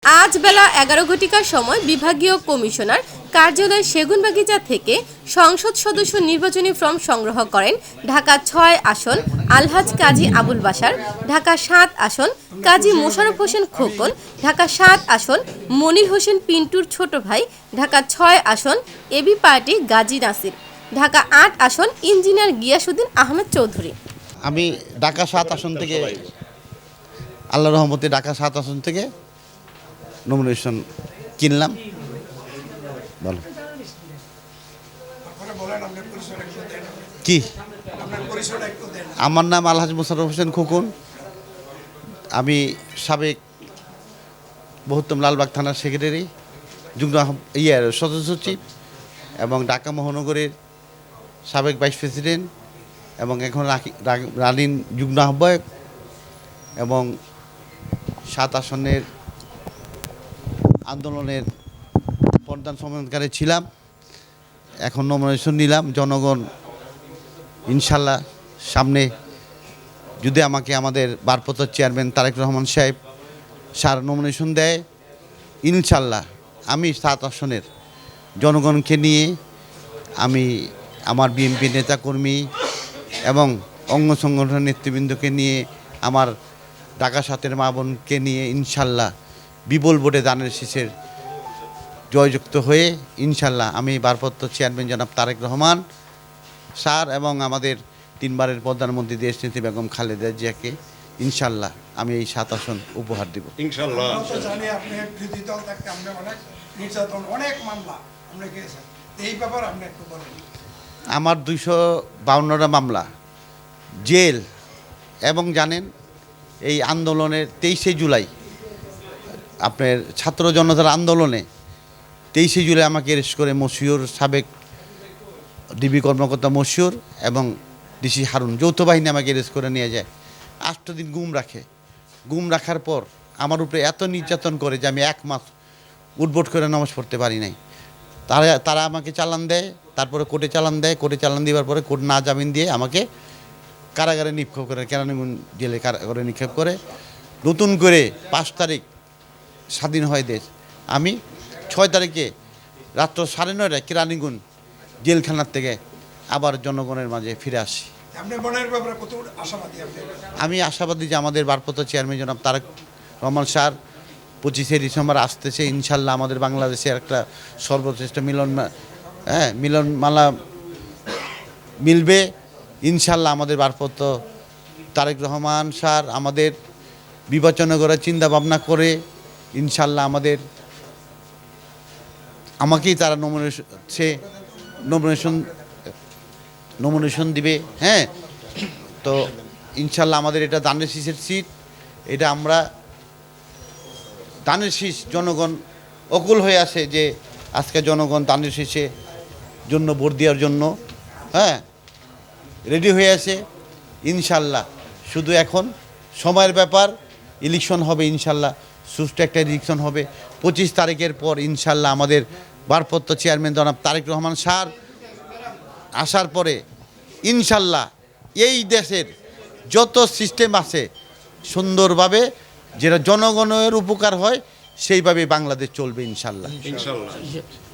আজ বেলা 11 ঘটিকার সময় বিভাগীয় কমিশনার কার্যালয় সেগুনবাগিচা থেকে সংসদ সদস্য নির্বাচনী ফর্ম সংগ্রহ করেন ঢাকা ৬ আসন আলহাজ কাজী আবুল বাশার, ঢাকা ৭ আসন কাজী মোশাররফ হোসেন খোকন, ঢাকা ৭ আসন মনির হোসেন পিন্টুর ছোট ভাই, ঢাকা ৬ আসন এবি পার্টি গাজী নাসির, ঢাকা ৮ আসন ইঞ্জিনিয়ার গিয়াসউদ্দিন আহমেদ চৌধুরী। আমি ঢাকা ৭ আসন থেকে আল্লাহর রহমতে ঢাকা ৭ আসন থেকে নমিনেশন কিনলাম। বলো কি? আমার নাম আলহাজ মোশাররফ হোসেন খোকন। আমি সাবেক বৃহত্তম লালবাগ থানার সেক্রেটারি, যুগ্ম সদস্য সচিব এবং ঢাকা মহানগরের সাবেক ভাইস প্রেসিডেন্ট এবং এখন রানিং যুগ্ম আহ্বায়ক এবং ৭ আসনের আন্দোলনের প্রধান সমন্বয়কারী ছিলাম। এখন নমিনেশন নিলাম। জনগণ ইনশাল্লাহ সামনে যদি আমাকে আমাদের ভারপ্রাপ্ত চেয়ারম্যান তারেক রহমান সাহেব স্যার নমিনেশন দেয়, ইনশাল্লাহ আমি ৭ আসনের জনগণকে নিয়ে আমি আমার বিএনপি নেতাকর্মী এবং অঙ্গ সংগঠনের নেতৃবৃন্দকে নিয়ে আমার ঢাকা ৭-এর মা বোনকে নিয়ে ইনশাল্লাহ বিপুল ভোটে দানের শীষের জয়যুক্ত হয়ে ইনশাল্লাহ আমি ভারপ্রাপ্ত চেয়ারম্যান জনাব তারেক রহমান স্যার এবং আমাদের 3 বারের প্রধানমন্ত্রী দেশনেত্রী বেগম খালেদা জিয়াকে ইনশাল্লাহ আমি এই ৭ আসন উপহার দেব ইনশাল্লাহ। আমার 252টা মামলা, জেল এবং জানেন এই আন্দোলনের 23শে জুলাই আপনার ছাত্র জনতার আন্দোলনে 23শে জুলাই আমাকে অ্যারেস্ট করে মশিউর সাবেক ডিবি কর্মকর্তা মশিউর এবং ডিসি হারুন যৌথ বাহিনী আমাকে অ্যারেস্ট করে নিয়ে যায়। 8 দিন গুম রাখে। গুম রাখার পর আমার উপরে এত নির্যাতন করে যে আমি 1 মাস উঠবোট করে নামাজ পড়তে পারি নাই। তারা আমাকে চালান দেয়, তারপরে কোর্টে চালান দেয়। কোর্টে চালান দেওয়ার পরে কোর্ট না জামিন দিয়ে আমাকে কারাগারে নিক্ষেপ করে, কেরানীগঞ্জ জেলে কারাগারে নিক্ষেপ করে। নতুন করে 5 তারিখ স্বাধীন হয় দেশ। আমি 6 তারিখে রাত্র 9:30টায় কেরানীগঞ্জ জেলখানার থেকে আবার জনগণের মাঝে ফিরে আসি। আমি আশাবাদী যে আমাদের ভারপ্রাপ্ত চেয়ারম্যান জনাব তারেক রহমান স্যার 25শে ডিসেম্বর আসতেছে। ইনশাল্লাহ আমাদের বাংলাদেশের একটা সর্বশ্রেষ্ঠ মিলনমালা মিলবে। ইনশাল্লাহ আমাদের ভারপ্রাপ্ত তারেক রহমান স্যার আমাদের বিবেচনা করে চিন্তা ভাবনা করে ইনশাল্লাহ আমাকেই তারা নমিনেশন দিবে। হ্যাঁ, তো ইনশাল্লাহ আমাদের এটা দানের শীষের সিট। এটা আমরা দানের শীষ জনগণ অকুল হয়ে আসে যে আজকে জনগণ দানের শীষে জন্য ভোট দেওয়ার জন্য রেডি হয়ে আছে। ইনশাল্লাহ শুধু এখন সময়ের ব্যাপার। ইলেকশন হবে ইনশাল্লাহ, সুষ্ঠু একটা ইলেকশন হবে 25 তারিখের পর। ইনশাল্লাহ আমাদের ভারপ্রাপ্ত চেয়ারম্যান জনাব তারেক রহমান স্যার আসার পরে ইনশাল্লাহ এই দেশের যত সিস্টেম আছে সুন্দরভাবে যেটা জনগণের উপকার হয় সেইভাবে বাংলাদেশ চলবে ইনশাল্লাহ।